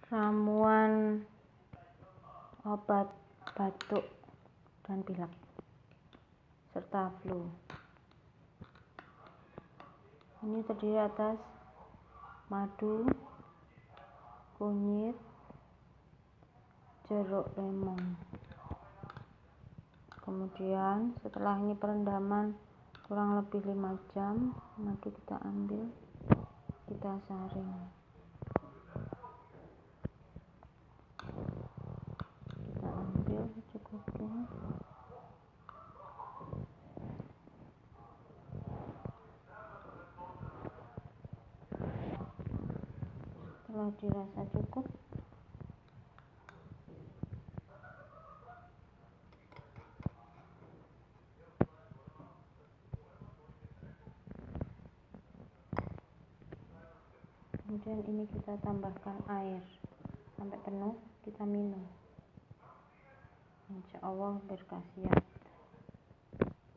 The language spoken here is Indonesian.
Ramuan obat batuk dan pilek serta flu. Ini terdiri atas madu, kunyit, jeruk lemon. Kemudian setelah ini perendaman kurang lebih 5 jam, madu kita ambil, kita saring. Kita ambil secukupnya. Setelah dirasa cukup, kemudian ini kita tambahkan air sampai penuh, kita minum. Insya Allah berkhasiat.